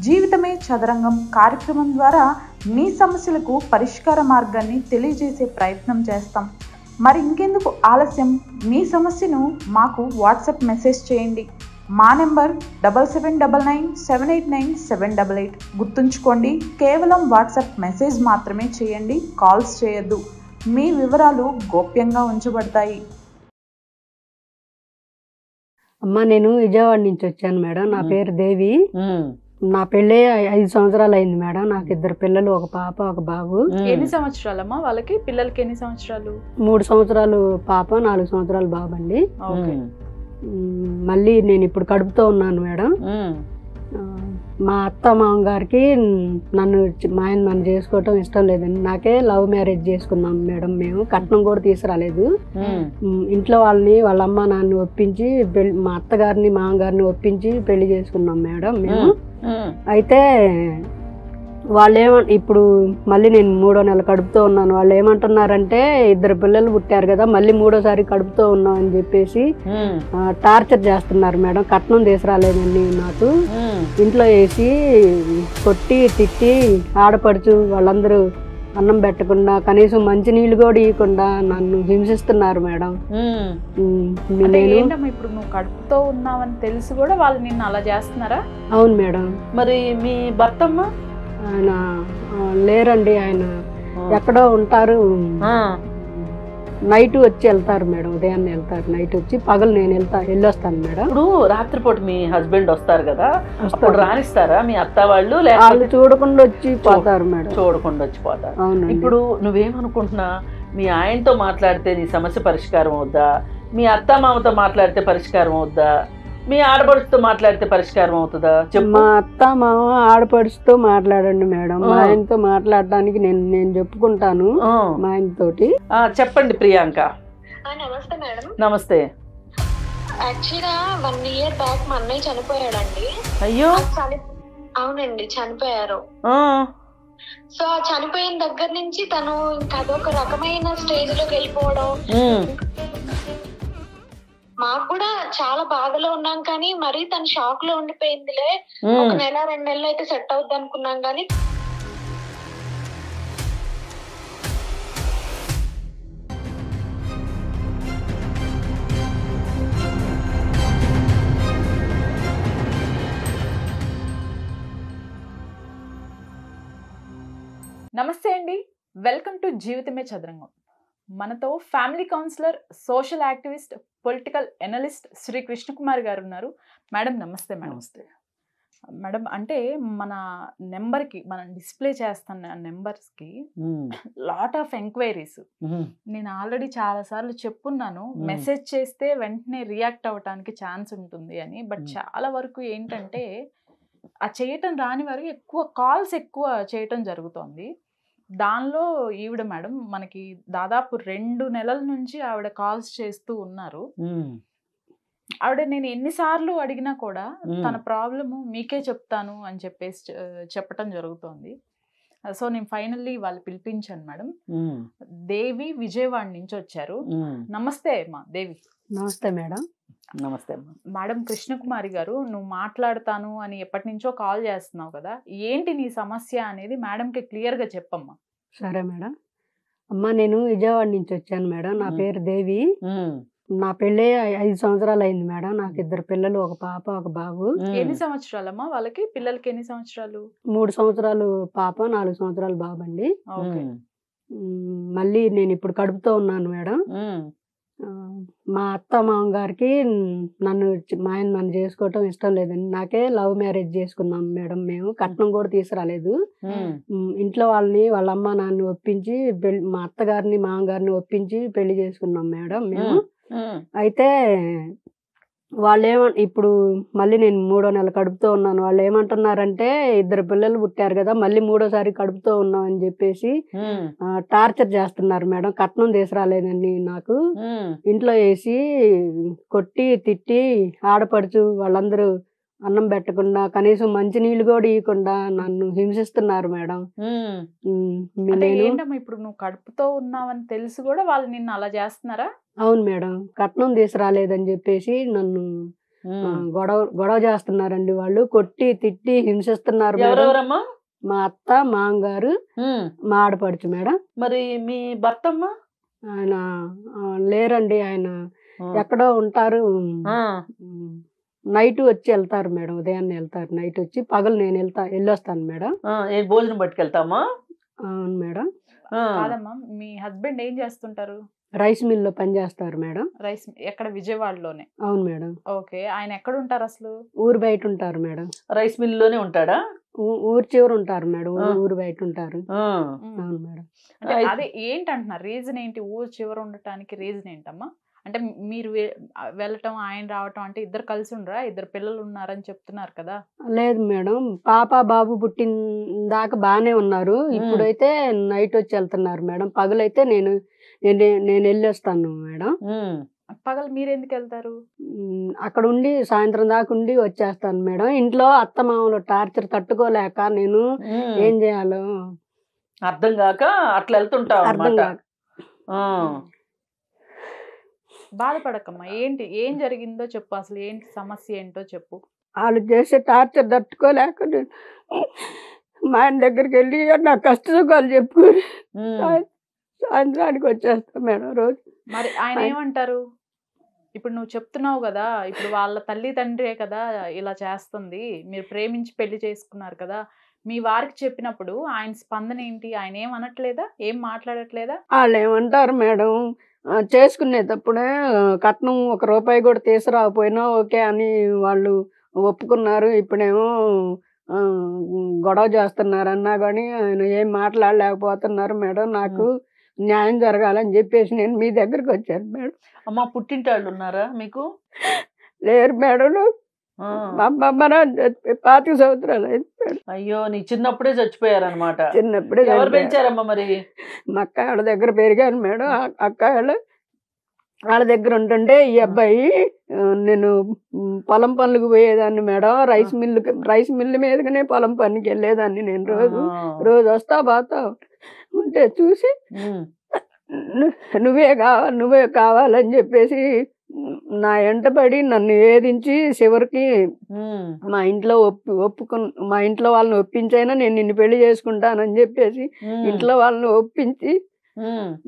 జీవితమే చదరంగం కార్యక్రమం ద్వారా మీ సమస్యలకు పరిష్కార మార్గాన్ని తెలియజేసే ప్రయత్నం చేస్తాం. మరి ఇంకెందుకు ఆలస్యం, మీ సమస్యను మాకు వాట్సాప్ మెసేజ్ చేయండి. మా నెంబర్ 7799789788. గుర్తుంచుకోండి, కేవలం వాట్సాప్ మెసేజ్ మాత్రమే చేయండి, కాల్స్ చేయొద్దు. మీ వివరాలు గోప్యంగా ఉంచబడతాయి. అమ్మ, నేను విజయవాడ నుంచి వచ్చాను మేడం. నా పేరు దేవి. నా పెళ్ళి 5 సంవత్సరాలు అయింది మేడం. నాకు 2 పిల్లలు, ఒక పాప ఒక బాబు. ఎన్ని సంవత్సరాలమ్మా వాళ్ళకి? పిల్లలకి ఎన్ని సంవత్సరాలు? 3 సంవత్సరాలు పాప, 4 సంవత్సరాలు బాబు అండి. మళ్ళీ నేను ఇప్పుడు కడుపుతో ఉన్నాను మేడం. మా అత్త మామగారికి మా ఆయన నన్ను చేసుకోవటం ఇష్టం లేదండి. నాకే లవ్ మ్యారేజ్ చేసుకున్నాం మేడం. మేము కట్నం కూడా తీసుకురాలేదు. ఇంట్లో వాళ్ళ అమ్మ నాన్న ఒప్పించి మా అత్తగారిని మామగారిని ఒప్పించి పెళ్లి చేసుకున్నాం మేడం మేము. అయితే ఇప్పుడు మళ్ళీ నేను 3వ నెల కడుపుతో ఉన్నాను. వాళ్ళు ఏమంటున్నారంటే 2 పిల్లలు పుట్టారు కదా, మళ్ళీ 3వసారి కడుపుతో ఉన్నాం అని చెప్పేసి టార్చర్ చేస్తున్నారు మేడం. కట్నం తీసుకురాలేదండి నాకు. ఇంట్లో వేసి కొట్టి తిట్టి ఆడపడుచు వాళ్ళందరూ అన్నం పెట్టకుండా, కనీసం మంచి నీళ్ళు కూడా ఇవ్వకుండా నన్ను హింసిస్తున్నారు మేడం. ఇప్పుడు నువ్వు కడుపుతో ఉన్నావని తెలిసి కూడా వాళ్ళు నిన్ను అలా చేస్తున్నారా? అవును మేడం. మరి మీ భర్తమ్మ? ఆయన లేరండి. ఆయన ఎక్కడో ఉంటారు. నైట్ వచ్చి వెళ్తారు మేడం. ఉదయాన్నే వెళ్తారు, నైట్ వచ్చి పగలు నేను వెళ్ళొస్తాను మేడం. ఇప్పుడు రాత్రిపూట మీ హస్బెండ్ వస్తారు కదా, అప్పుడు రానిస్తారా మీ అత్త వాళ్ళు? వాళ్ళు చూడకుండా వచ్చి పోతారు మేడం. చూడకుండా వచ్చి పోతారు. అవును. ఇప్పుడు నువ్వేమనుకుంటున్నా, మీ ఆయనతో మాట్లాడితే నీ సమస్య పరిష్కారం అవుద్దా? మీ అత్త మామతో మాట్లాడితే పరిష్కారం అవుద్దా? మీ ఆడపడుచుతో మాట్లాడితే పరిష్కారం అవుతుందా? మా అత్త మామ ఆడపడుచుతో మాట్లాడండి మేడం. మా ఆయనతో మాట్లాడడానికి నేను చెప్పుకుంటాను మా ఆయనతోటి. చెప్పండి ప్రియాంక. నమస్తే మేడం. నమస్తే. యాక్చువల్గా 1 year బ్యాక్ మా అన్నయ్య చనిపోయాడండి. అయ్యో. అవునండి, చనిపోయారు. సో చనిపోయిన దగ్గర నుంచి తను ఇంకా అదొక రకమైన స్టేజ్ లోకి వెళ్ళిపోవడం. మాకు కూడా చాలా బాధలో ఉన్నాం, కానీ మరీ తను షాక్ లో ఉండిపోయిందిలే. 1 నెల 2 నెలలు అయితే సెట్ అవుద్ది అనుకున్నాం, కానీ నమస్తే అండి, వెల్కమ్ టు జీవితమే చదరంగం. మనతో family counsellor, social activist, political analyst Shri Krishnakumari గారు ఉన్నారు. మేడం నమస్తే. నమస్తే మేడం, అంటే మన నెంబర్కి, మనం డిస్ప్లే చేస్తున్న నెంబర్స్కి లాట్ ఆఫ్ ఎంక్వైరీస్. నేను ఆల్రెడీ చాలాసార్లు చెప్పున్నాను, మెసేజ్ చేస్తే వెంటనే రియాక్ట్ అవ్వటానికి ఛాన్స్ ఉంటుంది అని. బట్ చాలా వరకు ఏంటంటే ఆ చేయటం రాని వారు ఎక్కువ కాల్స్ ఎక్కువ చేయటం జరుగుతోంది. దానిలో ఈవిడ మేడం మనకి దాదాపు 2 నెలల నుంచి ఆవిడ కాల్స్ చేస్తూ ఉన్నారు. ఆవిడ నేను ఎన్నిసార్లు అడిగినా కూడా తన ప్రాబ్లము మీకే చెప్తాను అని చెప్పేసి చెప్పటం జరుగుతోంది. సో నేను ఫైనల్లీ వాళ్ళు పిలిపించాను మేడం. దేవి విజయవాడ నుంచి వచ్చారు. నమస్తే అమ్మా దేవి. నమస్తే మేడం. నమస్తే మేడం. కృష్ణకుమారి గారు, నువ్వు మాట్లాడతాను అని ఎప్పటి నుంచో కాల్ చేస్తున్నావు కదా, ఏంటి నీ సమస్య అనేది మేడంకి క్లియర్గా చెప్పమ్మా. సరే మేడం. అమ్మ, నేను విజయవాడ నుంచి వచ్చాను మేడం. నా పేరు దేవి. నా పెళ్ళి 5 సంవత్సరాలు అయింది మేడం. నాకు 2 పిల్లలు, ఒక పాప ఒక బాబు. ఎన్ని సంవత్సరాలమ్మా వాళ్ళకి? పిల్లలకి ఎన్ని సంవత్సరాలు? 3 సంవత్సరాలు పాప, 4 సంవత్సరాలు బాబు అండి. మళ్ళీ నేను ఇప్పుడు కడుపుతో ఉన్నాను మేడం. మా అత్త మామగారికి మా ఆయన నన్ను చేసుకోవటం ఇష్టం లేదండి. నాకే లవ్ మ్యారేజ్ చేసుకున్నాం మేడం. మేము కట్నం కూడా తీసుకురాలేదు. ఇంట్లో వాళ్ళ అమ్మ నాన్న ఒప్పించి మా అత్తగారిని మామగారిని ఒప్పించి పెళ్లి చేసుకున్నాం మేడం మేము. అయితే ఇప్పుడు మళ్ళీ నేను 3వ నెల కడుపుతో ఉన్నాను. వాళ్ళు ఏమంటున్నారంటే 2 పిల్లలు పుట్టారు కదా, మళ్ళీ 3వసారి కడుపుతో ఉన్నాం అని చెప్పేసి టార్చర్ చేస్తున్నారు మేడం. కట్నం తీసుకురాలేదండి నాకు. ఇంట్లో వేసి కొట్టి తిట్టి ఆడపడుచు వాళ్ళందరూ అన్నం పెట్టకుండా, కనీసం మంచి నీళ్ళు కూడా ఇవ్వకుండా నన్ను హింసిస్తున్నారు మేడం. ఇప్పుడు నువ్వు కడుపుతో ఉన్నావని తెలిసి కూడా వాళ్ళు నిన్ను అలా చేస్తున్నారా? అవును మేడం. కట్నం తీసుకురాలేదని చెప్పేసి నన్ను గొడవ చేస్తున్నారండి. వాళ్ళు కొట్టి తిట్టి హింసిస్తున్నారు మేడం. ఎవరెవరమ్మా? మా అత్త మామగారు మా ఆడపడుచు మేడం. మరి మీ భర్తమ్మ? ఆయన లేరండి, ఆయన ఎక్కడో ఉంటారు. నైట్ వచ్చి వెళ్తారు మేడం, ఉదయాన్నే వెళ్తారు, నైట్ వచ్చి పగలు నేను వెళ్ళొస్తాను మేడం. భోజనం పట్టుకెళ్తామా? అవును మేడం. కాదమ్మా, మీ హస్బెండ్ ఏం చేస్తుంటారు? రైస్ మిల్ లో పని చేస్తారు మేడం. రైస్ ఎక్కడ? విజయవాడలోనే? అవును మేడం. ఓకే. ఆయన ఎక్కడ ఉంటారు అసలు? ఊరు బయట ఉంటారు మేడం. రైస్ మిల్ లోనే ఉంటాడా? ఊరు చివరు ఉంటారు మేడం, ఊరు బయట ఉంటారు. అవును మేడం. అంటే అదే ఏంటంటున్నారు, రీజన్ ఏంటి ఊరు చివర ఉండటానికి? రీజన్ ఏంటమ్మా? అంటే మీరు వెళ్ళటం ఆయన రావటం అంటే ఇద్దరు కలిసి ఉండరా? ఇద్దరు పిల్లలు ఉన్నారని చెప్తున్నారు కదా. లేదు మేడం, పాప బాబు పుట్టిన దాకా బాగానే ఉన్నారు. ఇప్పుడైతే నైట్ వచ్చి వెళ్తున్నారు మేడం. పగలైతే నేను వెళ్ళి వస్తాను మేడం. పగలు మీరు ఎందుకు వెళ్తారు? అక్కడ ఉండి సాయంత్రం దాకా ఉండి వచ్చేస్తాను మేడం. ఇంట్లో అత్త మామూలు టార్చర్ తట్టుకోలేక నేను ఏం చేయాలో అర్థం కాక అట్లా వెళ్తుంటావు. అర్థం కాక. బాధపడకమ్మా. ఏం జరిగిందో చెప్పు, అసలు ఏంటి సమస్య ఏంటో చెప్పు. వాళ్ళు చేసే టార్చర్ తట్టుకోలేక మా ఆయన దగ్గరికి వెళ్ళి నా కష్ట సుఖాలు చెప్పుకొని సాయంత్రానికి వచ్చేస్తాం మేడం రోజు. మరి ఆయన ఏమంటారు? ఇప్పుడు నువ్వు చెప్తున్నావు కదా, ఇప్పుడు వాళ్ళ తల్లి తండ్రే కదా ఇలా చేస్తుంది, మీరు ప్రేమించి పెళ్లి చేసుకున్నారు కదా, మీ వారికి చెప్పినప్పుడు ఆయన స్పందన ఏంటి? ఆయన ఏం అనట్లేదా? ఏం మాట్లాడట్లేదా? వాళ్ళు ఏమంటారు మేడం, చేసుకునేటప్పుడే కట్నం 1 రూపాయి కూడా తీసుకురాకపోయినా ఓకే అని వాళ్ళు ఒప్పుకున్నారు. ఇప్పుడేమో గొడవ చేస్తున్నారన్నా కానీ ఆయన ఏం మాట్లాడలేకపోతున్నారు మేడం. నాకు న్యాయం జరగాలని చెప్పేసి నేను మీ దగ్గరికి వచ్చాను మేడం. అమ్మ, పుట్టింటి వాళ్ళు ఉన్నారా మీకు? లేరు మేడం. మా అమ్మ 25 సంవత్సరాలు అయింది మేడం. అయ్యో, నీ చిన్నప్పుడే చచ్చిపోయారనమాట. చిన్నప్పుడే. ఎవరు పెంచారమ్మా మరి? మా అక్క వాళ్ళ దగ్గర పెరిగాను మేడం. అక్క వాళ్ళ దగ్గర ఉంటుంటే ఈ అబ్బాయి నేను పొలం పనులకు పోయేదాన్ని మేడం. రైస్ మిల్లు మీదగానే పొలం పనికి వెళ్ళేదాన్ని నేను. రోజు వస్తా పోతా ఉంటే చూసి నువ్వే కావాలని చెప్పేసి నా వెంటబడి నన్ను వేధించి చివరికి మా ఇంట్లో వాళ్ళని ఒప్పించైనా నేను నిన్ను పెళ్లి చేసుకుంటానని చెప్పేసి ఇంట్లో వాళ్ళని ఒప్పించి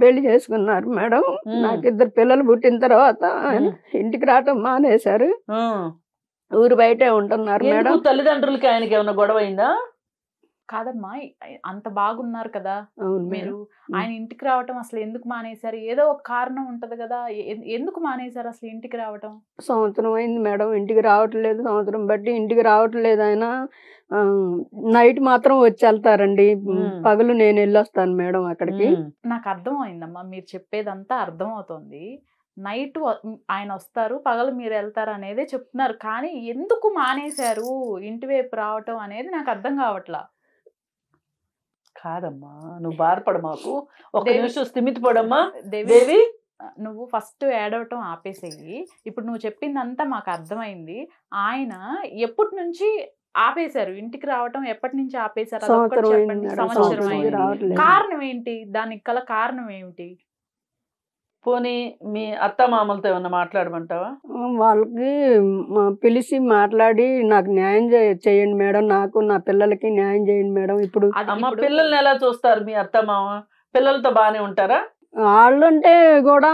పెళ్లి చేసుకున్నారు మేడం. నాకు 2 పిల్లలు పుట్టిన తర్వాత ఇంటికి రావటం మానేశారు, ఊరు బయటే ఉంటున్నారు మేడం. తల్లిదండ్రులకి ఆయనకి ఏమైనా గొడవ అయిందా? కాదమ్మా, అంత బాగున్నారు కదా మీరు, ఆయన ఇంటికి రావటం అసలు ఎందుకు మానేశారు? ఏదో ఒక కారణం ఉంటది కదా, ఎందుకు మానేశారు అసలు ఇంటికి రావటం? సంవత్సరం అయింది మేడం ఇంటికి రావట్లేదు. సంవత్సరం బట్టి ఇంటికి రావట్లేదు. ఆయన నైట్ మాత్రం వచ్చి వెళ్తారండి, పగలు నేను వెళ్ళొస్తాను మేడం అక్కడికి. నాకు అర్థమైందమ్మా, మీరు చెప్పేదంతా అర్థం అవుతుంది. నైట్ ఆయన వస్తారు, పగలు మీరు వెళ్తారు అనేది చెప్తున్నారు, కానీ ఎందుకు మానేశారు ఇంటి వైపు రావటం అనేది నాకు అర్థం కావట్లా. కాదమ్మా, నువ్వు బాధపడ, మాకు ఒక నిమిషం స్థిమిత పడమ్మా. దేవి, నువ్వు ఫస్ట్ ఏడవటం ఆపేసేయి. ఇప్పుడు నువ్వు చెప్పిందంతా మాకు అర్థమైంది. ఆయన ఎప్పటి నుంచి ఆపేశారు ఇంటికి రావటం? ఎప్పటి నుంచి ఆపేశారు? సంవత్సరం అయింది. కారణం ఏంటి? దానికి గల కారణం ఏమిటి? పోనీ మీ అత్త మామలతో ఏమన్నా మాట్లాడమంటావా? వాళ్ళకి పిలిచి మాట్లాడి నాకు న్యాయం చేయండి మేడం, నాకు నా పిల్లలకి న్యాయం చేయండి మేడం. ఇప్పుడు అమ్మ, పిల్లల్ని ఎలా చూస్తారు మీ అత్త మామ? పిల్లలతో బానే ఉంటారా? వాళ్ళంటే కూడా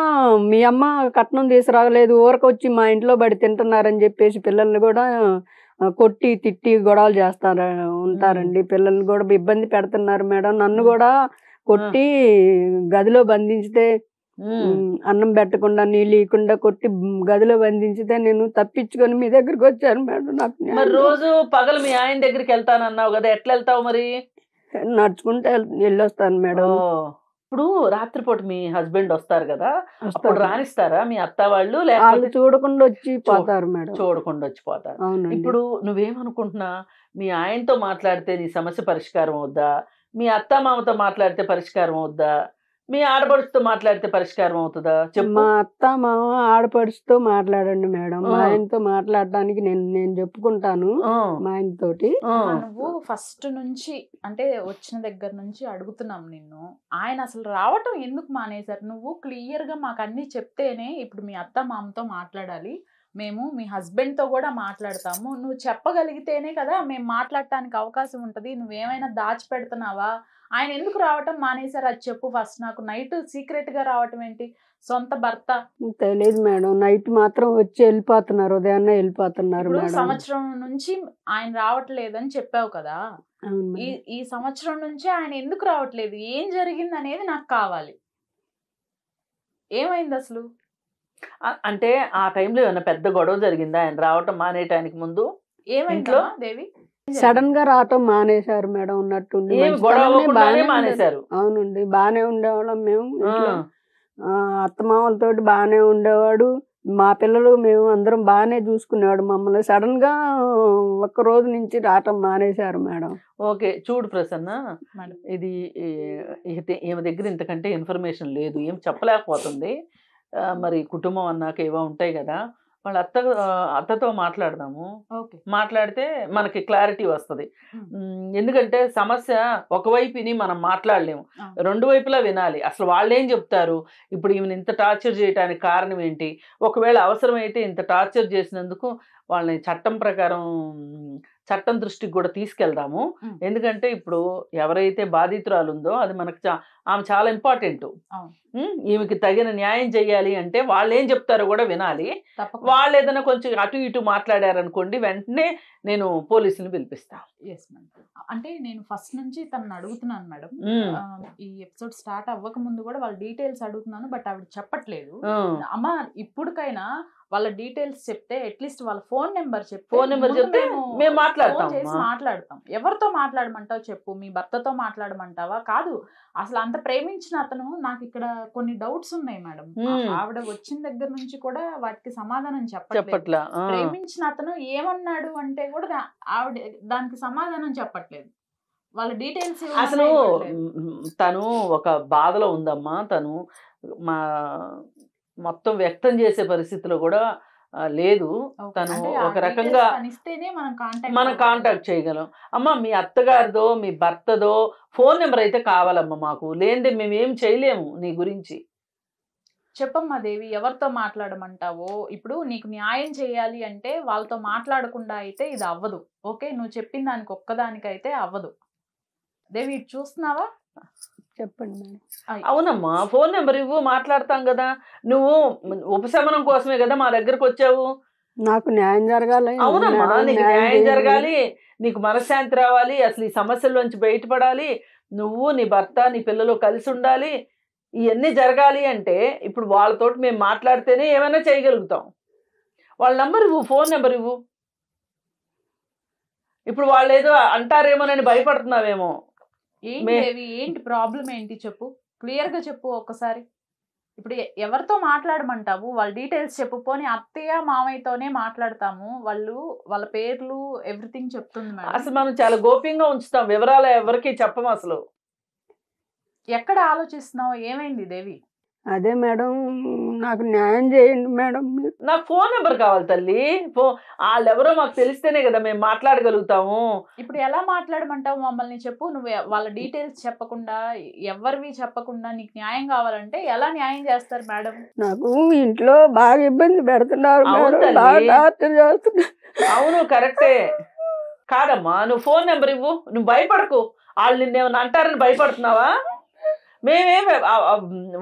మీ అమ్మ కట్నం తీసుకురాగలేదు, ఊరకొచ్చి మా ఇంట్లో బడి తింటున్నారని చెప్పేసి పిల్లల్ని కూడా కొట్టి తిట్టి గొడవలు ఉంటారండి. పిల్లల్ని కూడా ఇబ్బంది పెడుతున్నారు మేడం. నన్ను కూడా కొట్టి గదిలో బంధించితే, అన్నం పెట్టకుండా నీళ్ళు ఇవ్వకుండా కొట్టి గదిలో బంధించితే నేను తప్పించుకొని మీ దగ్గరికి వచ్చాను మేడం. నాకు మరి రోజు పగలు మీ ఆయన దగ్గరికి వెళ్తానన్నావు కదా, ఎట్లా వెళ్తావు మరి? నడుచుకుంటే వెళ్ళొస్తాను మేడం. ఇప్పుడు రాత్రిపూట మీ హస్బెండ్ వస్తారు కదా, అప్పుడు రానిస్తారా మీ అత్త వాళ్ళు? వాళ్ళు చూడకుండా వచ్చి పోతారు మేడం. చూడకుండా వచ్చి పోతారు. ఇప్పుడు నువ్వేమనుకుంటున్నా, మీ ఆయనతో మాట్లాడితే నీ సమస్య పరిష్కారం అవుద్దా? మీ అత్త మామతో మాట్లాడితే పరిష్కారం అవుద్దా? మీ ఆడపడుచుతో మాట్లాడితే పరిష్కారం అవుతుందా చెప్పు. మా అత్త మామ ఆడపడుచుతో మాట్లాడండి మేడం. మా ఆయనతో మాట్లాడడానికి నేను చెప్పుకుంటాను మా ఆయనతోటి. నువ్వు ఫస్ట్ నుంచి అంటే వచ్చిన దగ్గర నుంచి అడుగుతున్నాం నిన్ను, ఆయన అసలు రావటం ఎందుకు మానేశారు? నువ్వు క్లియర్ గా మాకు అన్ని చెప్తేనే ఇప్పుడు మీ అత్త మామతో మాట్లాడాలి, మేము మీ హస్బెండ్ తో కూడా మాట్లాడతాము, నువ్వు చెప్పగలిగితేనే కదా మేము మాట్లాడటానికి అవకాశం ఉంటది, నువ్వేమైనా దాచిపెడుతున్నావా, ఆయన ఎందుకు రావటం మానేశారు అది చెప్పు ఫస్ట్, నాకు నైట్ సీక్రెట్ గా రావటం ఏంటి, సొంత భర్త. తెలియదు మేడం, నైట్ మాత్రం వచ్చి వెళ్ళిపోతున్నారు, ఉదయాన్నే వెళ్ళిపోతున్నారు ఇప్పుడు మేడం. సంవత్సరం నుంచి ఆయన రావట్లేదని చెప్పావు కదా, అవును ఈ మేడం. ఈ సంవత్సరం నుంచి ఆయన ఎందుకు రావట్లేదు, ఏం జరిగింది అనేది నాకు కావాలి, ఏమైంది అసలు? అంటే ఆ టైంలో ఏమైనా పెద్ద గొడవ జరిగిందా ఆయన రావటం మానేయటానికి ముందు? ఏమైందో దేవి, సడన్ గా రావటం మానేశారు మేడం, ఉన్నట్టుండి ఏం గొడవ మంచితనాన్ని అవ్వకుండానే బాగానే మానేశారు? అవునండి, బాగానే ఉండేవాళ్ళం మేము ఆ, ఇంట్లో. అత్తమామలతోటి బాగానే ఉండేవాడు, మా పిల్లలు మేము అందరం బాగానే చూసుకునేవాడు మమ్మల్ని. సడన్ గా ఒక్క రోజు నుంచి రావటం మానేశారు మేడం. ఓకే. చూడు ప్రసన్న, మేడం. ఇది ఈమె దగ్గర ఇంతకంటే ఇన్ఫర్మేషన్ లేదు, ఏం చెప్పలేకపోతుంది. మరి కుటుంబం అన్నాక ఏవో ఉంటాయి కదా, వాళ్ళ అత్తతో మాట్లాడదాము. ఓకే. మాట్లాడితే మనకి క్లారిటీ వస్తుంది. ఎందుకంటే సమస్య ఒకవైపు విని మనం మాట్లాడలేము, రెండు వైపులా వినాలి. అసలు వాళ్ళు ఏం చెప్తారు, ఇప్పుడు ఈమెను ఇంత టార్చర్ చేయడానికి కారణం ఏంటి, ఒకవేళ అవసరమైతే ఇంత టార్చర్ చేసినందుకు వాళ్ళని చట్టం దృష్టికి కూడా తీసుకెళ్దాము. ఎందుకంటే ఇప్పుడు ఎవరైతే బాధితురాలు ఉందో అది మనకు ఆమె చాలా ఇంపార్టెంట్. ఈమెకి తగిన న్యాయం చేయాలి అంటే వాళ్ళు ఏం చెప్తారో కూడా వినాలి. వాళ్ళు ఏదైనా కొంచెం అటు ఇటు మాట్లాడారనుకోండి, వెంటనే నేను పోలీసుని పిలిపిస్తా. అంటే నేను ఫస్ట్ నుంచి తనని అడుగుతున్నాను మేడం, ఈ ఎపిసోడ్ స్టార్ట్ అవ్వక ముందు కూడా వాళ్ళ డీటెయిల్స్ అడుగుతున్నాను, బట్ ఆవిడ చెప్పట్లేదు. అమ్మ ఇప్పటికైనా వాళ్ళ డీటెయిల్స్ చెప్తే అట్లీస్ట్ వాళ్ళ ఫోన్ నెంబర్ చెప్తే మేము మాట్లాడతాం. ఎవరితో మాట్లాడమంటావు చెప్పు, మీ భర్తతో మాట్లాడమంటావా? కాదు, అసలు అంత ప్రేమించిన అతను, నాకు ఇక్కడ కొన్ని డౌట్స్ ఉన్నాయి మేడం. ఆవిడ వచ్చిన దగ్గర నుంచి కూడా వాటికి సమాధానం చెప్పట్లా. ప్రేమించిన అతను ఏమన్నాడు అంటే కూడా ఆవిడ దానికి సమాధానం చెప్పట్లేదు. వాళ్ళ డీటెయిల్స్ అసలు తను ఒక బాధలో ఉందమ్మా, తను మొత్తం వ్యక్తం చేసే పరిస్థితిలో కూడా లేదు. తను ఒక రకంగా మనం కాంటాక్ట్ చేయగలం. అమ్మ మీ అత్తగారిదో మీ భర్తదో ఫోన్ నెంబర్ అయితే కావాలమ్మా మాకు, లేనిదే మేమేం చేయలేము నీ గురించి. చెప్పమ్మా దేవి, ఎవరితో మాట్లాడమంటావో? ఇప్పుడు నీకు న్యాయం చేయాలి అంటే వాళ్ళతో మాట్లాడకుండా అయితే ఇది అవ్వదు. ఓకే, నువ్వు చెప్పిన దానికి ఒక్కదానికైతే అవ్వదు. దేవి ఇటు చూస్తున్నావా? చెప్పండి. అవునమ్మా, ఫోన్ నెంబర్ ఇవ్వు, మాట్లాడతాం కదా. నువ్వు ఉపశమనం కోసమే కదా మా దగ్గరకు వచ్చావు. నాకు న్యాయం జరగాలి. అవునమ్మా, నీకు న్యాయం జరగాలి, నీకు మనశ్శాంతి రావాలి, అసలు ఈ సమస్యల్లోంచి బయటపడాలి, నువ్వు నీ భర్త నీ పిల్లలు కలిసి ఉండాలి. ఇవన్నీ జరగాలి అంటే ఇప్పుడు వాళ్ళతోటి మేము మాట్లాడితేనే ఏమైనా చేయగలుగుతాం. వాళ్ళ నెంబర్ ఇవ్వు, ఫోన్ నెంబర్ ఇవ్వు. ఇప్పుడు వాళ్ళు ఏదో అంటారేమోనని భయపడుతున్నావేమో. ఏంటి ప్రాబ్లం ఏంటి చెప్పు, క్లియర్ గా చెప్పు ఒక్కసారి. ఇప్పుడు ఎవరితో మాట్లాడమంటావు, వాళ్ళ డీటెయిల్స్ చెప్పు. పోనీ అత్తయ్య మామయ్యతోనే మాట్లాడతాము, వాళ్ళ పేర్లు ఎవ్రీథింగ్ చెప్తుంది మేడం. అసలు మనం చాలా గోప్యంగా ఉంచుతాం, వివరాలు ఎవరికి చెప్పము. అసలు ఎక్కడ ఆలోచిస్తున్నావు, ఏమైంది దేవి? అదే మేడం, నాకు న్యాయం చేయండి మేడం. నాకు ఫోన్ నెంబర్ కావాలి తల్లి. వాళ్ళెవరో మాకు తెలిస్తేనే కదా మేము మాట్లాడగలుగుతాము. ఇప్పుడు ఎలా మాట్లాడమంటావు మమ్మల్ని చెప్పు. నువ్వు వాళ్ళ డీటెయిల్స్ చెప్పకుండా, ఎవరివి చెప్పకుండా నీకు న్యాయం కావాలంటే ఎలా న్యాయం చేస్తారు మేడం? నాకు ఇంట్లో బాగా ఇబ్బంది పెడుతున్నారు. అవును, కరెక్టే. కాదమ్మా, నువ్వు ఫోన్ నెంబర్ ఇవ్వు. నువ్వు భయపడకు, వాళ్ళు నిన్నేమన్నా అంటారని భయపడుతున్నావా?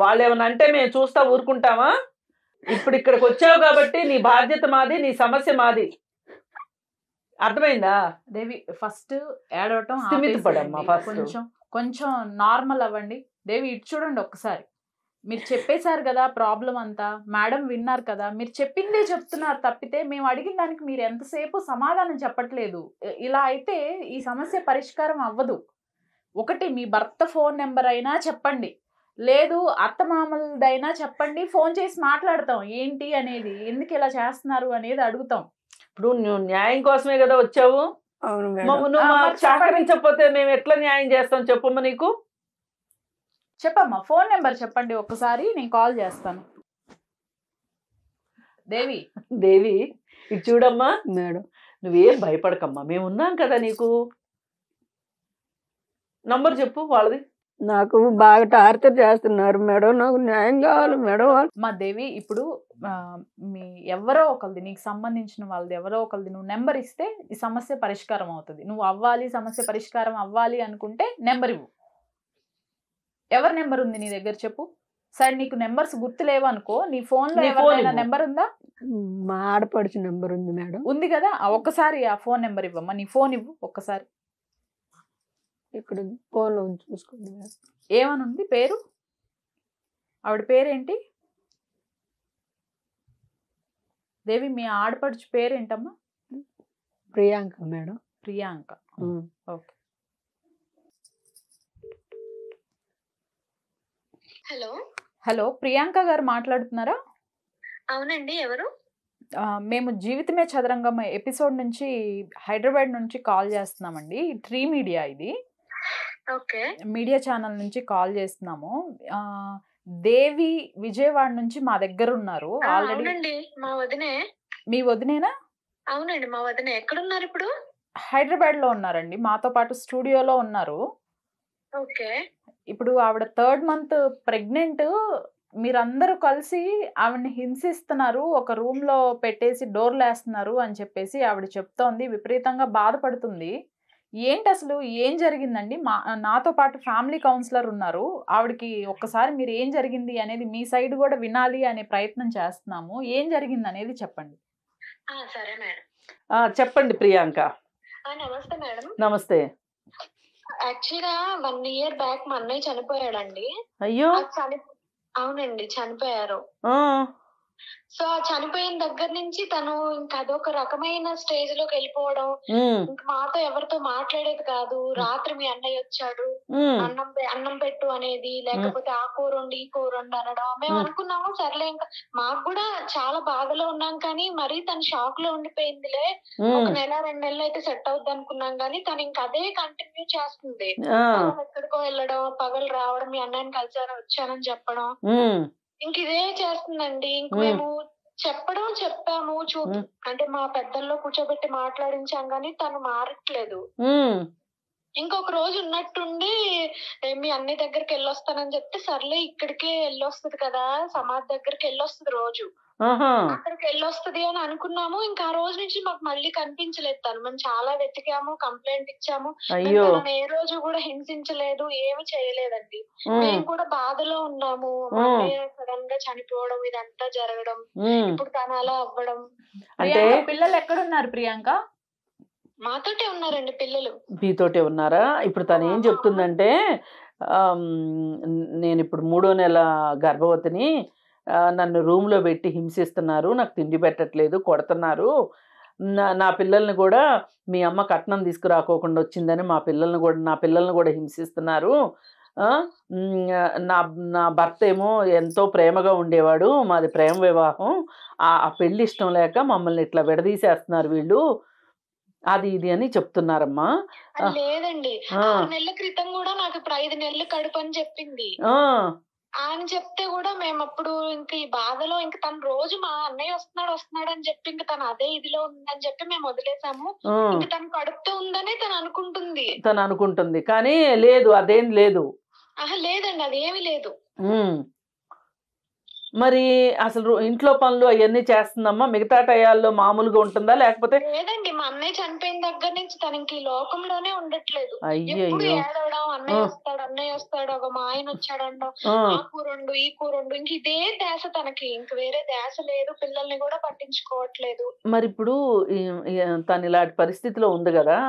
వాళ్ళు ఏమన్నా అంటే మేము చూస్తా ఊరుకుంటామా? ఇప్పుడు ఇక్కడికి వచ్చావు కాబట్టి నీ బాధ్యత మాది, నీ సమస్య మాది. అర్థమైందా దేవి? ఫస్ట్ ఏడవటం ఫస్ట్ కొంచెం నార్మల్ అవ్వండి. దేవి ఇటు చూడండి ఒక్కసారి. మీరు చెప్పేశారు కదా ప్రాబ్లం అంతా, మేడం విన్నారు కదా, మీరు చెప్పిందే చెప్తున్నారు తప్పితే మేము అడిగిన దానికి మీరు ఎంతసేపు సమాధానం చెప్పట్లేదు. ఇలా అయితే ఈ సమస్య పరిష్కారం అవ్వదు. ఒకటి మీ భర్త ఫోన్ నెంబర్ అయినా చెప్పండి, లేదు అత్తమామలదైనా చెప్పండి, ఫోన్ చేసి మాట్లాడతాం ఏంటి అనేది, ఎందుకు ఇలా చేస్తున్నారు అనేది అడుగుతాం. ఇప్పుడు నువ్వు న్యాయం కోసమే కదా వచ్చావు. నువ్వు సహకరించకపోతే మేము ఎట్లా న్యాయం చేస్తాం చెప్పమ్మా. నీకు చెప్పమ్మా, ఫోన్ నెంబర్ చెప్పండి ఒక్కసారి, నేను కాల్ చేస్తాను. దేవి ఇది చూడమ్మా మేడం, నువ్వేం భయపడకమ్మా, మేము ఉన్నాం కదా నీకు. నంబర్ చెప్పు వాళ్ళది. నాకు బాగా టార్చర్ చేస్తున్నారు మేడం, నాకు న్యాయం కావాలి మేడం. మా దేవి, ఇప్పుడు మీ ఎవరో ఒకరిది నీకు సంబంధించిన వాళ్ళది ఎవరో ఒకరిది నువ్వు నెంబర్ ఇస్తే ఈ సమస్య పరిష్కారం అవుతుంది. నువ్వు అవ్వాలి, సమస్య పరిష్కారం అవ్వాలి అనుకుంటే నెంబర్ ఇవ్వు. ఎవరి నెంబర్ ఉంది నీ దగ్గర చెప్పు. సరే నీకు నెంబర్స్ గుర్తులేవు అనుకో, నీ ఫోన్లో ఎవరైనా నెంబర్ ఉందా? మా ఆడపడుచు నెంబర్ ఉంది మేడం. ఉంది కదా, ఒక్కసారి ఆ ఫోన్ నెంబర్ ఇవ్వమ్మా. నీ ఫోన్ ఇవ్వు ఒక్కసారి. ఇక్కడ ఫోన్లో చూసుకోండి మేడం. ఏమని ఉంది పేరు? ఆవిడ పేరేంటి? దేవి, మీ ఆడపడుచు పేరేంటమ్మా? Priyanka madam. Priyanka. Okay. Hello hello, Priyanka గారు మాట్లాడుతున్నారా? అవునండి, ఎవరు? మేము జీవితమే చదరంగం ఎపిసోడ్ నుంచి హైదరాబాద్ నుంచి కాల్ చేస్తున్నామండి. ట్రీ మీడియా ఇది. ఓకే. మీడియా ఛానల్ నుంచి కాల్ చేస్తున్నాము. దేవి విజయవాడ నుంచి మా దగ్గర ఉన్నారు ఆల్రెడీ. అవునండి, మా వదినే. మీ వదినేనా? అవునండి, మా వదినే. ఎక్కడున్నారు ఇప్పుడు? హైదరాబాద్ లో ఉన్నారండి, మాతో పాటు స్టూడియోలో ఉన్నారు. ఓకే. ఇప్పుడు ఆవిడ 3rd month ప్రెగ్నెంట్. మీరందరూ కలిసి ఆవిడని హింసిస్తున్నారు, ఒక రూమ్ లో పెట్టేసి డోర్లు వేస్తున్నారు అని చెప్పేసి ఆవిడ చెప్తోంది. విపరీతంగా బాధపడుతుంది. ఏంటి అసలు ఏం జరిగిందండి? నాతో పాటు ఫ్యామిలీ కౌన్సిలర్ ఉన్నారు. ఆవిడకి ఒక్కసారి మీరు ఏం జరిగింది అనేది మీ సైడ్ కూడా వినాలి అనే ప్రయత్నం చేస్తున్నాము. ఏం జరిగింది అనేది చెప్పండి. సరే మేడం. చెప్పండి ప్రియాంక. నమస్తే మేడం. నమస్తే. యాక్చువల్గా 1 year బ్యాక్ మా అన్నయ్య చనిపోయాడండి. అయ్యో. అవునండి, చనిపోయారు. సో ఆ చనిపోయిన దగ్గర నుంచి తను ఇంకా అదొక రకమైన స్టేజ్ లోకి వెళ్ళిపోవడం. ఇంకా మాతో ఎవరితో మాట్లాడేది కాదు. రాత్రి మీ అన్నయ్య వచ్చాడు, అన్నం పెట్టు అనేది, లేకపోతే ఆ కూర వండి ఈ కూర వండి అనడం. మేము అనుకున్నాము సర్లే, ఇంకా మాకు కూడా చాలా బాధలో ఉన్నాం, కానీ మరీ తను షాక్ లో ఉండిపోయిందిలే, 1 నెల 2 నెలలు అయితే సెట్ అవుద్ది అనుకున్నాం. కానీ తను ఇంకా అదే కంటిన్యూ చేస్తుంది. ఎక్కడికో వెళ్ళడం, పగలు రావడం, మీ అన్నయ్యని కలిసాను వచ్చానని చెప్పడం, ఇంక ఇదే చేస్తుందండి. ఇంక మేము చెప్పాము అంటే మా పెద్దల్లో కూర్చోబెట్టి మాట్లాడించాం, గానీ తను మారట్లేదు. ఇంకొక రోజు ఉన్నట్టుండి మీ అన్నయ్య దగ్గరికి వెళ్ళొస్తానని చెప్తే, సర్లే ఇక్కడికే వెళ్ళొస్తుంది కదా, సమాధి దగ్గరికి వెళ్ళొస్తుంది రోజు, అక్కడికి వెళ్ళొస్తుంది అని అనుకున్నాము. ఇంకా ఆ రోజు నుంచి మాకు మళ్ళీ కనిపించలేదు తను. మేము చాలా వెతికాము, కంప్లైంట్ ఇచ్చాము. తనని ఏ రోజు కూడా హింసించలేదు, ఏమి చేయలేదండి. మేము కూడా బాధలో ఉన్నాము. మా అన్నయ్య సడన్ గా చనిపోవడం, ఇదంతా జరగడం, ఇప్పుడు తను అలా అవ్వడం. అంటే పిల్లలు ఎక్కడున్నారు ప్రియాంక? మాతోటే ఉన్నారండి పిల్లలు. మీతోటే ఉన్నారా? ఇప్పుడు తను ఏం చెప్తుందంటే, నేను ఇప్పుడు 3వ నెల గర్భవతిని, నన్ను రూమ్లో పెట్టి హింసిస్తున్నారు, నాకు తిండి పెట్టట్లేదు, కొడుతున్నారు, నా పిల్లల్ని కూడా మీ అమ్మ కట్నం తీసుకురాకోకుండా వచ్చిందని నా పిల్లల్ని కూడా హింసిస్తున్నారు. నా భర్త ఏమో ఎంతో ప్రేమగా ఉండేవాడు, మాది ప్రేమ వివాహం, ఆ పెళ్లి ఇష్టం లేక మమ్మల్ని ఇట్లా విడదీసేస్తున్నారు వీళ్ళు, అది ఇది అని చెప్తున్నారమ్మా. లేదండి, 6 నెలల క్రితం కూడా నాకు ఇప్పుడు 5 నెలలు కడుపు అని చెప్పింది. ఆయన చెప్తే కూడా మేము అప్పుడు ఇంక ఈ బాధలో, ఇంక తను రోజు మా అన్నయ్య వస్తున్నాడు అని చెప్పి ఇంక తను అదే ఇదిలో ఉందని చెప్పి మేము వదిలేసాము. ఇంక తను కడుపుతో ఉందనే తను అనుకుంటుంది, కానీ లేదు, అదేం లేదు. లేదండి, అదేమి లేదు. మరి అసలు ఇంట్లో పనులు అవన్నీ చేస్తుందమ్మా? మిగతా టయాల్లో మామూలుగా ఉంటుందా లేకపోతే? లేదండి, మా అన్నయ్య చనిపోయిన దగ్గర నుంచి తను ఇంక ఈ లోకంలోనే ఉండట్లేదు. అయ్యో. ఏడవడం, అన్నయ్య వస్తాడు, ఒక మా ఆయన వచ్చాడండం, ఆ కూరండు ఈ కూరండు, ఇంక ఇదే ధ్యాస తనకి, ఇంక వేరే ధ్యాస లేదు. పిల్లల్ని కూడా పట్టించుకోవట్లేదు. మరి ఇప్పుడు తను ఇలాంటి పరిస్థితిలో ఉంది కదా,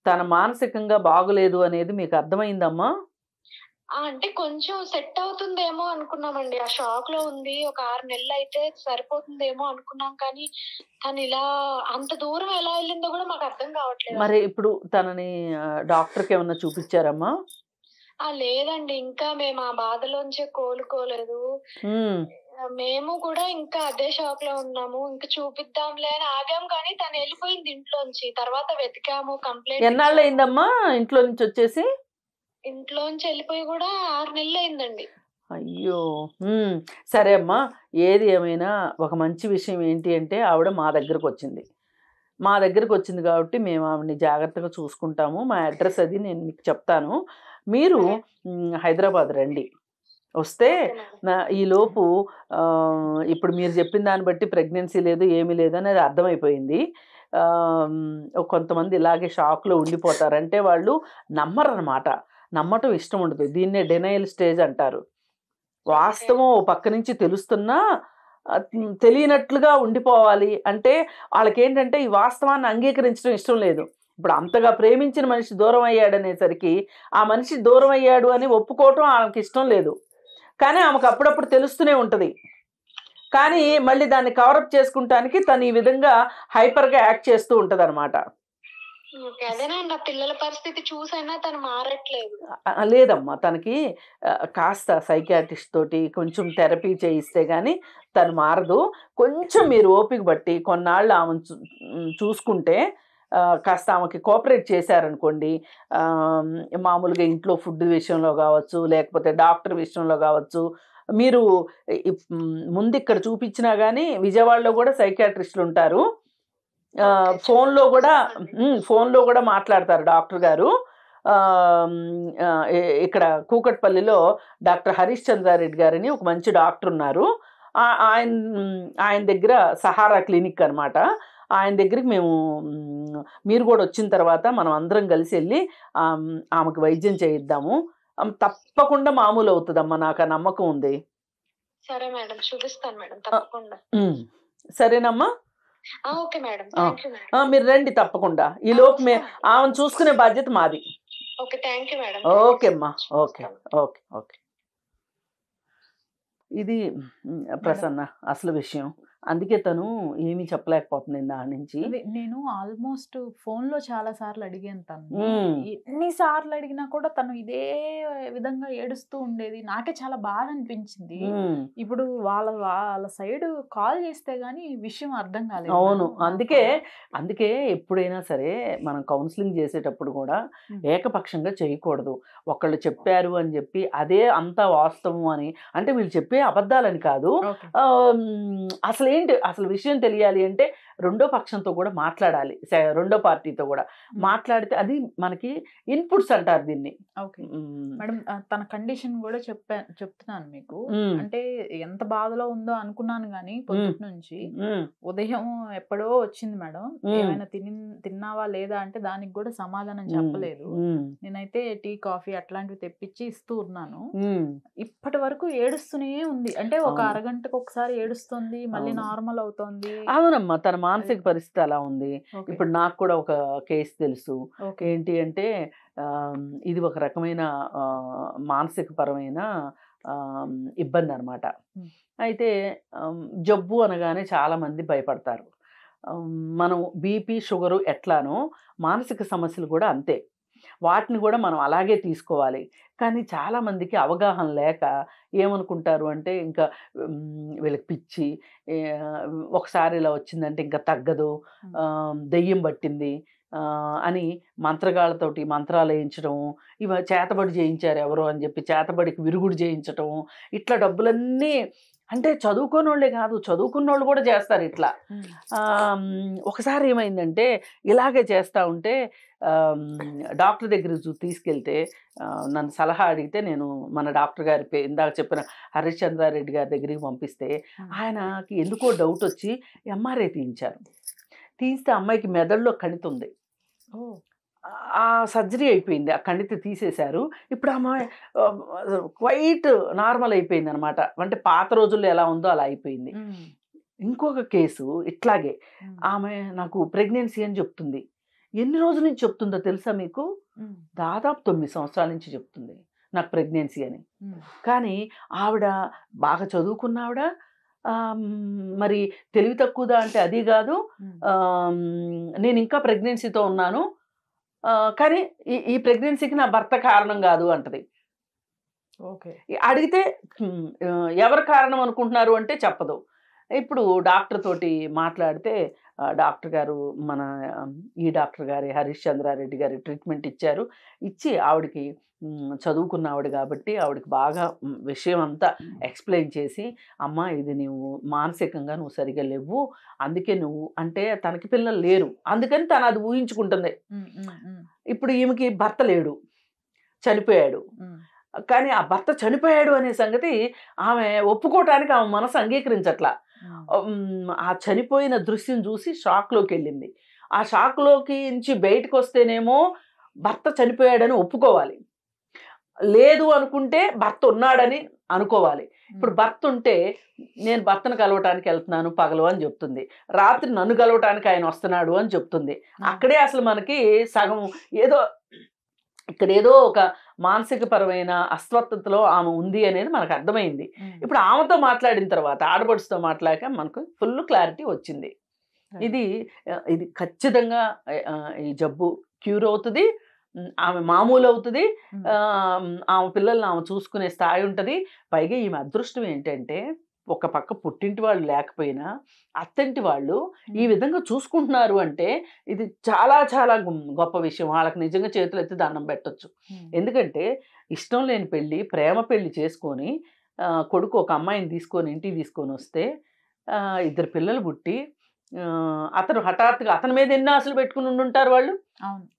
తన మానసికంగా బాగులేదు అనేది మీకు అర్థమైందమ్మా? అంటే కొంచెం సెట్ అవుతుందేమో అనుకున్నామండి. ఆ షాక్ లో ఉంది, ఒక 6 నెలలు అయితే సరిపోతుందేమో అనుకున్నాం, కానీ తను ఇలా అంత దూరం ఎలా వెళ్ళిందో కూడా మాకు అర్థం కావట్లేదు. మరి ఇప్పుడు తనని డాక్టర్కి ఏమన్నా చూపించారమ్మా? లేదండి, ఇంకా మేము ఆ బాధలోంచే కోలుకోలేదు. మేము కూడా ఇంకా అదే షాక్ లో ఉన్నాము. ఇంకా చూపిద్దాంలే అని ఆగాం, కానీ తను వెళ్ళిపోయింది ఇంట్లోంచి. తర్వాత వెతికాము, కంప్లైంట్. ఎన్నాళ్ళు అయిందమ్మా ఇంట్లో నుంచి వచ్చేసి? ఇంట్లోంచి వెళ్ళిపోయి కూడా 6 నెలలు అయిందండి. అయ్యో. సరే అమ్మా, ఏది ఏమైనా ఒక మంచి విషయం ఏంటి అంటే, ఆవిడ మా దగ్గరకు వచ్చింది కాబట్టి మేము ఆవిడని జాగ్రత్తగా చూసుకుంటాము. మా అడ్రస్ అది నేను మీకు చెప్తాను, మీరు హైదరాబాద్ రండి. వస్తే ఈ లోపు ఇప్పుడు మీరు చెప్పిన దాన్ని బట్టి ప్రెగ్నెన్సీ లేదు ఏమీ లేదు అనేది అర్థమైపోయింది. కొంతమంది ఇలాగే షాక్లో ఉండిపోతారంటే వాళ్ళు నమ్మరు అనమాట, నమ్మటం ఇష్టం ఉండదు. దీన్నే డెనయల్ స్టేజ్ అంటారు. వాస్తవం ఓ పక్క నుంచి తెలుస్తున్నా తెలియనట్లుగా ఉండిపోవాలి. అంటే వాళ్ళకేంటంటే ఈ వాస్తవాన్ని అంగీకరించడం ఇష్టం లేదు. ఇప్పుడు అంతగా ప్రేమించిన మనిషి దూరం అయ్యాడు అనేసరికి ఆ మనిషి దూరం అయ్యాడు అని ఒప్పుకోవటం ఆమెకి ఇష్టం లేదు. కానీ ఆమెకు అప్పుడప్పుడు తెలుస్తూనే ఉంటుంది. కానీ మళ్ళీ దాన్ని కవరప్ చేసుకుంటానికి తను ఈ విధంగా హైపర్గా యాక్ట్ చేస్తూ ఉంటుంది అనమాట. పిల్లల పరిస్థితి చూసైనా తను మారట్లేదు. లేదమ్మా, తనకి కాస్త సైకియాట్రిస్ట్ తోటి కొంచెం థెరపీ చేయిస్తే గానీ తను మారదు. కొంచెం మీరు ఓపిక బట్టి కొన్నాళ్ళు ఆమెను చూసుకుంటే, కాస్త ఆమెకి కోఆపరేట్ చేశారనుకోండి, మామూలుగా ఇంట్లో ఫుడ్ విషయంలో కావచ్చు, లేకపోతే డాక్టర్ విషయంలో కావచ్చు, మీరు ముందు ఇక్కడ చూపించినా కానీ విజయవాడలో కూడా సైకియాట్రిస్టులు ఉంటారు. ఫోన్లో కూడా మాట్లాడతారు డాక్టర్ గారు. ఇక్కడ కూకట్పల్లిలో డాక్టర్ హరీష్ చంద్రారెడ్డి గారని ఒక మంచి డాక్టర్ ఉన్నారు. ఆయన దగ్గర సహారా క్లినిక్ అనమాట. ఆయన దగ్గరికి మీరు కూడా వచ్చిన తర్వాత మనం అందరం కలిసి వెళ్ళి ఆమెకు వైద్యం చేయిద్దాము. తప్పకుండా మామూలు అవుతుందమ్మా, నాకు ఆ నమ్మకం ఉంది. సరే మేడం, చూపిస్తాను మేడం తప్పకుండా. సరేనమ్మా, ఓకే మేడం, మీరు రండి తప్పకుండా. ఈ లోపు ఆమెను చూసుకునే బాధ్యత మాది. Okay, thank you madam. Okay అమ్మా, ఓకే ఓకే ఓకే. ఇది ప్రసన్న అసలు విషయం. అందుకే తను ఏమీ చెప్పలేకపోతుంది దాని నుంచి. నేను ఆల్మోస్ట్ ఫోన్లో చాలా సార్లు అడిగాను తను. ఎన్నిసార్లు అడిగినా కూడా తను ఇదే విధంగా ఏడుస్తూ ఉండేది. నాకే చాలా బాధ అనిపించింది. ఇప్పుడు వాళ్ళ సైడ్ కాల్ చేస్తే గానీ విషయం అర్థం కాలేదు. అవును, అందుకే ఎప్పుడైనా సరే మనం కౌన్సిలింగ్ చేసేటప్పుడు కూడా ఏకపక్షంగా చేయకూడదు. ఒకళ్ళు చెప్పారు అని చెప్పి అదే అంతా వాస్తవం అని, అంటే వీళ్ళు చెప్పే అబద్ధాలని కాదు. అసలు విషయం తెలియాలి అంటే రెండో పక్షంతో కూడా మాట్లాడాలి, రెండో పార్టీతో కూడా మాట్లాడితే అది మనకి ఇన్పుట్స్ అంటారు దీన్ని. ఓకే మేడం, తన కండిషన్ కూడా చెప్తున్నాను మీకు. అంటే ఎంత బాధలో ఉందో అనుకున్నాను కానీ పొద్దుటి నుంచి ఉదయం ఎప్పుడో వచ్చింది మేడం, ఏమైనా తిన్నావా లేదా అంటే దానికి కూడా సమాధానం చెప్పలేదు. నేనైతే టీ కాఫీ అట్లాంటివి తెప్పించి ఇస్తూ ఉన్నాను. ఇప్పటి వరకు ఏడుస్తూనే ఉంది. అంటే ఒక అరగంటకు ఒకసారి ఏడుస్తుంది, మళ్ళీ నార్మల్ అవుతోంది. అవునమ్మా, తన మానసిక పరిస్థితి అలా ఉంది. ఇప్పుడు నాకు కూడా ఒక కేసు తెలుసు. ఏంటి అంటే ఇది ఒక రకమైన మానసిక పరమైన ఇబ్బంది అనమాట. అయితే జబ్బు అనగానే చాలా మంది భయపడతారు. మనం బీపీ షుగరు ఎట్లానో మానసిక సమస్యలు కూడా అంతే, వాటిని కూడా మనం అలాగే తీసుకోవాలి. కానీ చాలామందికి అవగాహన లేక ఏమనుకుంటారు అంటే ఇంకా వీళ్ళకి పిచ్చి, ఒకసారి ఇలా వచ్చిందంటే ఇంకా తగ్గదు, దెయ్యం పట్టింది అని మంత్రగాళ్ళతోటి మంత్రాలు వేయించడం, ఇవి చేతబడి చేయించారు ఎవరో అని చెప్పి చేతబడికి విరుగుడు చేయించటం, ఇట్లా డబ్బులన్నీ అంటే చదువుకోనోళ్ళే కాదు, చదువుకున్నోళ్ళు కూడా చేస్తారు ఇట్లా. ఒకసారి ఏమైందంటే ఇలాగే చేస్తూ ఉంటే డాక్టర్ దగ్గర తీసుకెళ్తే నన్ను సలహా అడిగితే నేను మన డాక్టర్ గారి ఇందాక చెప్పిన హరీష్ చంద్రారెడ్డి గారి దగ్గరికి పంపిస్తే ఆయనకి ఎందుకో డౌట్ వచ్చి ఎంఆర్ఐ తీయించారు. తీస్తే అమ్మాయికి మెదడులో కణితి ఉంది. ఆ సర్జరీ అయిపోయింది, ఆ కణితి తీసేశారు. ఇప్పుడు ఆమె క్వైట్ నార్మల్ అయిపోయింది అనమాట. అంటే పాత రోజుల్లో ఎలా ఉందో అలా అయిపోయింది. ఇంకొక కేసు ఇట్లాగే, ఆమె నాకు ప్రెగ్నెన్సీ అని చెప్తుంది. ఎన్ని రోజుల నుంచి చెప్తుందో తెలుసా మీకు? దాదాపు 9 సంవత్సరాల నుంచి చెప్తుంది నాకు ప్రెగ్నెన్సీ అని. కానీ ఆవిడ బాగా చదువుకున్న ఆవిడ, మరి తెలివి తక్కువదా అంటే అది కాదు. నేను ఇంకా ప్రెగ్నెన్సీతో ఉన్నాను, కానీ ఈ ప్రెగ్నెన్సీకి నా భర్త కారణం కాదు అంటది. ఓకే, అడిగితే ఎవరు కారణం అనుకుంటున్నారు అంటే చెప్పదు. ఇప్పుడు డాక్టర్ తోటి మాట్లాడితే డాక్టర్ గారు ఈ డాక్టర్ గారి హరీష్ చంద్రారెడ్డి గారి ట్రీట్మెంట్ ఇచ్చారు. ఇచ్చి ఆవిడకి చదువుకున్న ఆవిడ కాబట్టి ఆవిడకి బాగా విషయం అంతా ఎక్స్ప్లెయిన్ చేసి, అమ్మ ఇది నువ్వు మానసికంగా నువ్వు సరిగా లేవు, అందుకే నువ్వు అంటే తనకి పిల్లలు లేరు, అందుకని తను అది ఊహించుకుంటుంది. ఇప్పుడు ఈమెకి భర్త లేడు, చనిపోయాడు. కానీ ఆ భర్త చనిపోయాడు అనే సంగతి ఆమె ఒప్పుకోవటానికి ఆమె మనసు అంగీకరించట్లా. ఆ చనిపోయిన దృశ్యం చూసి షాక్లోకి వెళ్ళింది. ఆ షాక్లోకి నుంచి బయటకు వస్తేనేమో భర్త చనిపోయాడని ఒప్పుకోవాలి, లేదు అనుకుంటే భర్త ఉన్నాడని అనుకోవాలి. ఇప్పుడు భర్త ఉంటే నేను భర్తను కలవటానికి వెళ్తున్నాను పగలు అని చెప్తుంది, రాత్రి నన్ను కలవటానికి ఆయన వస్తున్నాడు అని చెప్తుంది. అక్కడే అసలు మనకి సగం ఏదో ఇక్కడ ఏదో ఒక మానసిక పరమైన అస్వస్థతలో ఆమె ఉంది అనేది మనకు అర్థమైంది. ఇప్పుడు ఆమెతో మాట్లాడిన తర్వాత ఆడపడుచుతో మాట్లాడాక మనకు ఫుల్ క్లారిటీ వచ్చింది. ఇది ఖచ్చితంగా ఈ జబ్బు క్యూర్ అవుతుంది, ఆమె మామూలు అవుతుంది, ఆమె పిల్లల్ని ఆమె చూసుకునే స్థాయి ఉంటుంది. పైగా ఈమె అదృష్టం ఏంటంటే ఒక పక్క పుట్టింటి వాళ్ళు లేకపోయినా అత్తింటి వాళ్ళు ఈ విధంగా చూసుకుంటున్నారు అంటే ఇది చాలా చాలా గొప్ప విషయం. వాళ్ళకి నిజంగా చేతులు ఎత్తి దండం పెట్టొచ్చు. ఎందుకంటే ఇష్టం లేని పెళ్ళి, ప్రేమ పెళ్ళి చేసుకొని కొడుకు ఒక అమ్మాయిని తీసుకొని ఇంటికి తీసుకొని వస్తే 2 పిల్లలు పుట్టి అతను హఠాత్తుగా అతని మీద ఎన్ని ఆశలు పెట్టుకుని ఉండుంటారు వాళ్ళు.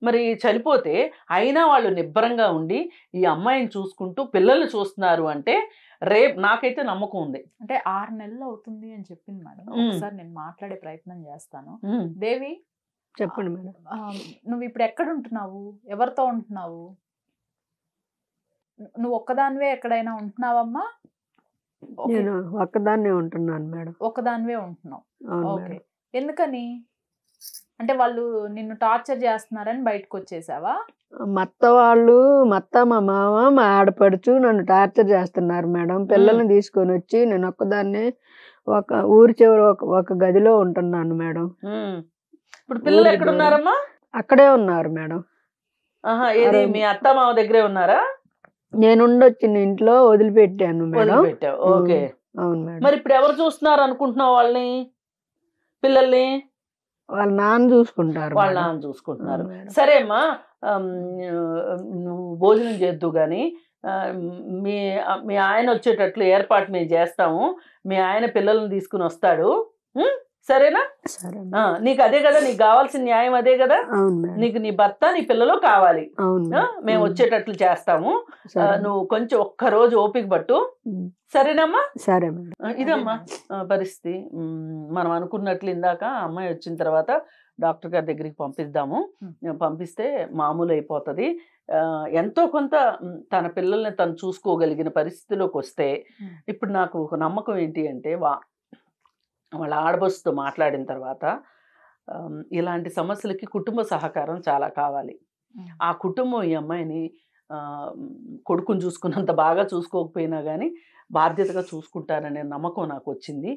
మరి చనిపోతే అయినా వాళ్ళు నిబ్బరంగా ఉండి ఈ అమ్మాయిని చూసుకుంటూ పిల్లల్ని చూస్తున్నారు అంటే రేపు నాకైతే నమ్మకం ఉంది. అంటే 6 నెలలు అవుతుంది అని చెప్పింది మేడం. ఒకసారి నేను మాట్లాడే ప్రయత్నం చేస్తాను. దేవి చెప్పండి మేడం. నువ్వు ఇప్పుడు ఎక్కడ ఉంటున్నావు, ఎవరితో ఉంటున్నావు? నువ్వు ఒక్కదానివే ఎక్కడైనా ఉంటున్నావమ్మా? నేను ఒక్కదాన్నే ఉంటున్నాను మేడం. ఒక్కదానివే ఉంటున్నావు, ఓకే. ఎందుకని? అంటే వాళ్ళు నిన్ను టార్చర్ చేస్తున్నారని బయటకు వచ్చేసావా? మా అత్త మా మామ మా ఆడపడుచు నన్ను టార్చర్ చేస్తున్నారు మేడం. పిల్లల్ని తీసుకొని వచ్చి నేను ఒక్కదాన్నే ఒక ఊరి చివరి ఒక గదిలో ఉంటున్నాను మేడం. ఇప్పుడు పిల్లలు ఎక్కడ ఉన్నారమ్మా? అక్కడే ఉన్నారు మేడం. మీ అత్త మామ దగ్గరే ఉన్నారా? నేను ఉండొచ్చిన ఇంట్లో వదిలిపెట్టాను మేడం. ఓకే, అవును మేడం. మరి ఇప్పుడు ఎవరు చూస్తున్నారు అనుకుంటున్నావు వాళ్ళని, పిల్లల్ని? వాళ్ళ నాన్న చూసుకుంటారు. వాళ్ళ నాన్న చూసుకుంటున్నారు. సరే అమ్మా, నువ్వు భోజనం చేద్దు కానీ మీ మీ ఆయన వచ్చేటట్లు ఏర్పాటు మేము చేస్తాము. మీ ఆయన పిల్లల్ని తీసుకుని వస్తాడు, సరేనా? నీకు అదే కదా, నీకు కావాల్సిన న్యాయం అదే కదా. నీకు నీ భర్త నీ పిల్లలు కావాలి, మేము వచ్చేటట్లు చేస్తాము. నువ్వు కొంచెం ఒక్కరోజు ఓపిక పట్టు, సరేనమ్మా? సరే. ఇదమ్మా పరిస్థితి. మనం అనుకున్నట్లు ఇందాక అమ్మాయి వచ్చిన తర్వాత డాక్టర్ గారి దగ్గరికి పంపిద్దాము, పంపిస్తే మామూలు అయిపోతుంది. ఎంతో కొంత తన పిల్లల్ని తను చూసుకోగలిగిన పరిస్థితిలోకి వస్తే ఇప్పుడు నాకు ఒక నమ్మకం ఏంటి అంటే వాళ్ళ ఆడబడుచుతో మాట్లాడిన తర్వాత ఇలాంటి సమస్యలకి కుటుంబ సహకారం చాలా కావాలి. ఆ కుటుంబం ఈ అమ్మాయిని కొడుకుని చూసుకున్నంత బాగా చూసుకోకపోయినా కానీ బాధ్యతగా చూసుకుంటారనే నమ్మకం నాకు వచ్చింది.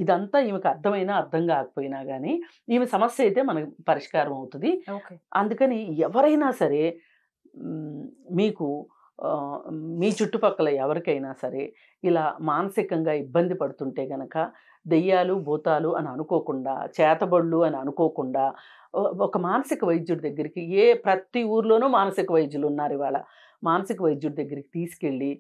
ఇదంతా ఈమెకు అర్థమైనా అర్థం కాకపోయినా కానీ ఈమె సమస్య అయితే మనకు పరిష్కారం అవుతుంది. అందుకని ఎవరైనా సరే మీకు మీ చుట్టుపక్కల ఎవరికైనా సరే ఇలా మానసికంగా ఇబ్బంది పడుతుంటే గనక దెయ్యాలు భూతాలు అని అనుకోకుండా, చేతబడులు అని అనుకోకుండా ఒక మానసిక వైద్యుడి దగ్గరికి, ప్రతి ఊర్లోనూ మానసిక వైద్యులు ఉన్నారు ఇవాళ, మానసిక వైద్యుడి దగ్గరికి తీసుకెళ్ళి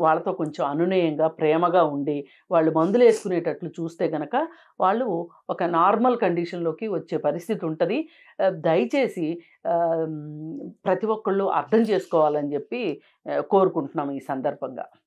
వాళ్ళతో కొంచెం అనునయంగా ప్రేమగా ఉండి వాళ్ళు మందులు వేసుకునేటట్లు చూస్తే గనక వాళ్ళు ఒక నార్మల్ కండిషన్లోకి వచ్చే పరిస్థితి ఉంటుంది. దయచేసి ప్రతి ఒక్కళ్ళు అర్థం చేసుకోవాలని చెప్పి కోరుకుంటున్నాము ఈ సందర్భంగా.